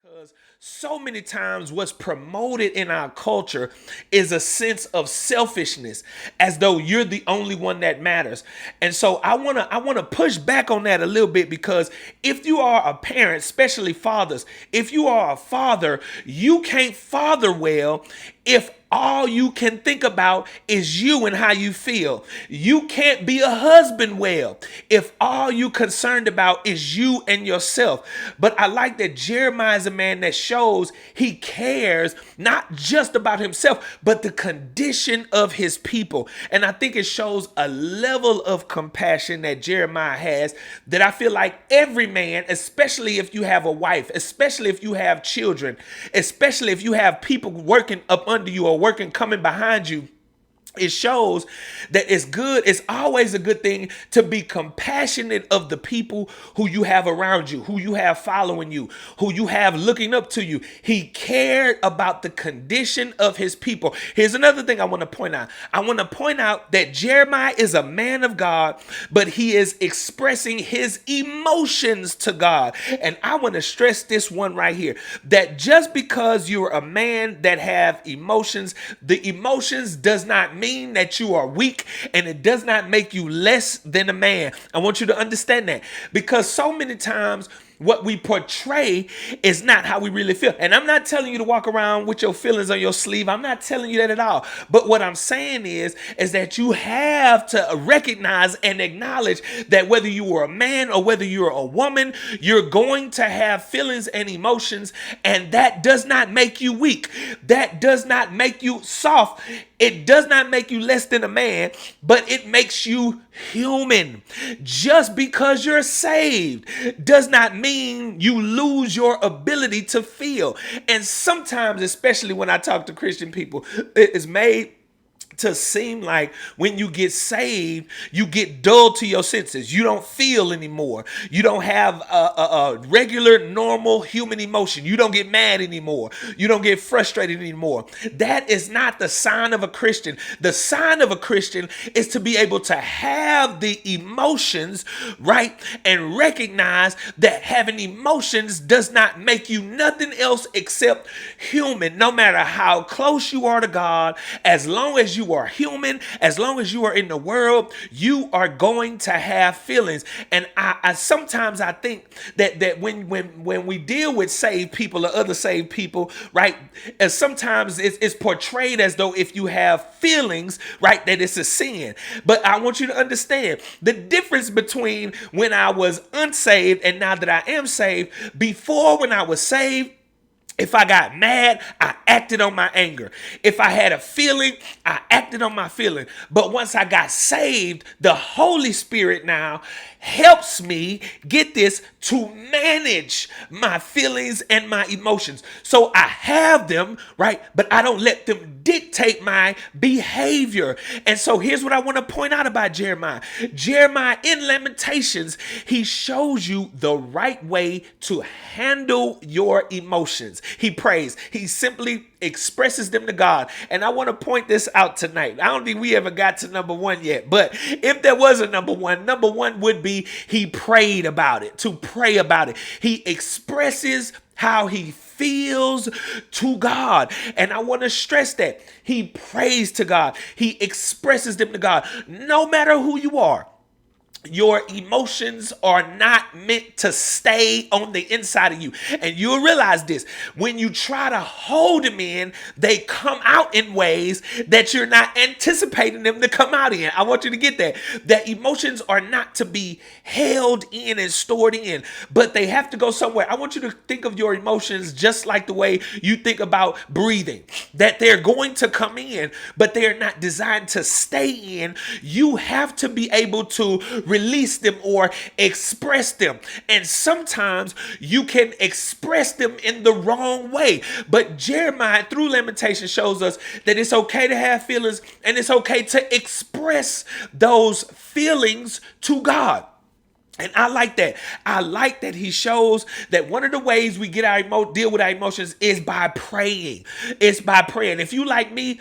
Because so many times what's promoted in our culture is a sense of selfishness, as though you're the only one that matters. And so I want to push back on that a little bit, because if you are a parent, especially fathers, if you are a father, you can't father well if all you can think about is you and how you feel. You can't be a husband well if all you concerned about is you and yourself. But I like that Jeremiah is a man that shows he cares not just about himself, but the condition of his people. And I think it shows a level of compassion that Jeremiah has that I feel like every man, especially if you have a wife, especially if you have children, especially if you have people working up under you or working coming behind you, it shows that it's good. It's always a good thing to be compassionate of the people who you have around you, who you have following you, who you have looking up to you. He cared about the condition of his people. Here's another thing I want to point out. I want to point out that Jeremiah is a man of God, but he is expressing his emotions to God. And I want to stress this one right here, that just because you're a man that have emotions, the emotions does not mean that you are weak, and it does not make you less than a man. I want you to understand that, because so many times what we portray is not how we really feel. And I'm not telling you to walk around with your feelings on your sleeve. I'm not telling you that at all. But what I'm saying is that you have to recognize and acknowledge that whether you are a man or whether you're a woman, you're going to have feelings and emotions, and that does not make you weak. That does not make you soft. It does not make you less than a man, but it makes you human. Just because you're saved does not mean you lose your ability to feel. And sometimes, especially when I talk to Christian people, it is made to seem like when you get saved, you get dull to your senses. You don't feel anymore. You don't have a regular, normal human emotion. You don't get mad anymore. You don't get frustrated anymore. That is not the sign of a Christian. The sign of a Christian is to be able to have the emotions, right? And recognize that having emotions does not make you nothing else except human. No matter how close you are to God, as long as you are human, as long as you are in the world, you are going to have feelings. And I sometimes I think that when we deal with saved people or other saved people, right, as sometimes it's portrayed as though if you have feelings, right, that it's a sin. But I want you to understand the difference between when I was unsaved and now that I am saved. Before, when I was saved, if I got mad, I acted on my anger. If I had a feeling, I acted on my feeling. But once I got saved, the Holy Spirit now helps me, get this, to manage my feelings and my emotions. So I have them, right? But I don't let them dictate my behavior. And so here's what I want to point out about Jeremiah. Jeremiah, in Lamentations, he shows you the right way to handle your emotions. He prays. He simply expresses them to God. And I want to point this out tonight. I don't think we ever got to number one yet, but if there was a number one would be he prayed about it, to pray about it. He expresses how he feels to God. And I want to stress that he prays to God. He expresses them to God. No matter who you are, your emotions are not meant to stay on the inside of you. And you'll realize this. When you try to hold them in, they come out in ways that you're not anticipating them to come out in. I want you to get that. That emotions are not to be held in and stored in, but they have to go somewhere. I want you to think of your emotions just like the way you think about breathing. That they're going to come in, but they're not designed to stay in. You have to be able to release them or express them. And sometimes you can express them in the wrong way. But Jeremiah, through Lamentation, shows us that it's okay to have feelings and it's okay to express those feelings to God. And I like that. I like that he shows that one of the ways we get deal with our emotions is by praying. It's by praying. If you like me,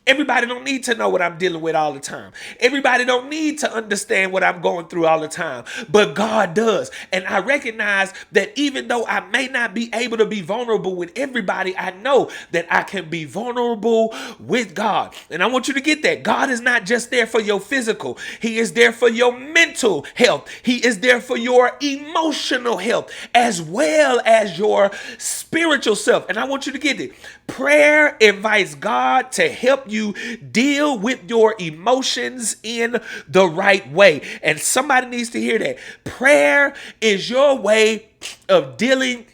Everybody don't need to know what I'm dealing with all the time. Everybody don't need to understand what I'm going through all the time, but God does. And I recognize that even though I may not be able to be vulnerable with everybody, I know that I can be vulnerable with God. And I want you to get that. God is not just there for your physical. He is there for your mental health. He is there for your emotional health as well as your spiritual self. And I want you to get it. Prayer invites God to help you deal with your emotions in the right way. And somebody needs to hear that. Prayer is your way of dealing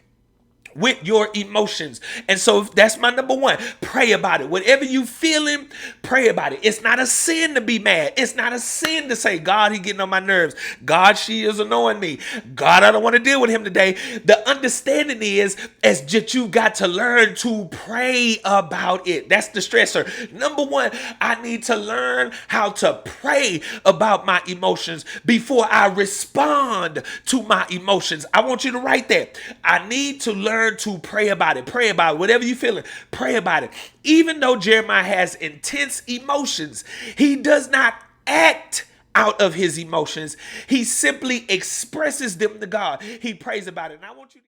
with your emotions. And so that's my number one. Pray about it. Whatever you feeling, pray about it. It's not a sin to be mad. It's not a sin to say, God, he getting on my nerves. God, she is annoying me. God, I don't want to deal with him today. The understanding is that you got to learn to pray about it. That's the stressor. Number one, I need to learn how to pray about my emotions before I respond to my emotions. I want you to write that. I need to learn to pray about it. Pray about it. Whatever you're feeling, pray about it. Even though Jeremiah has intense emotions, he does not act out of his emotions. He simply expresses them to God. He prays about it. And I want you to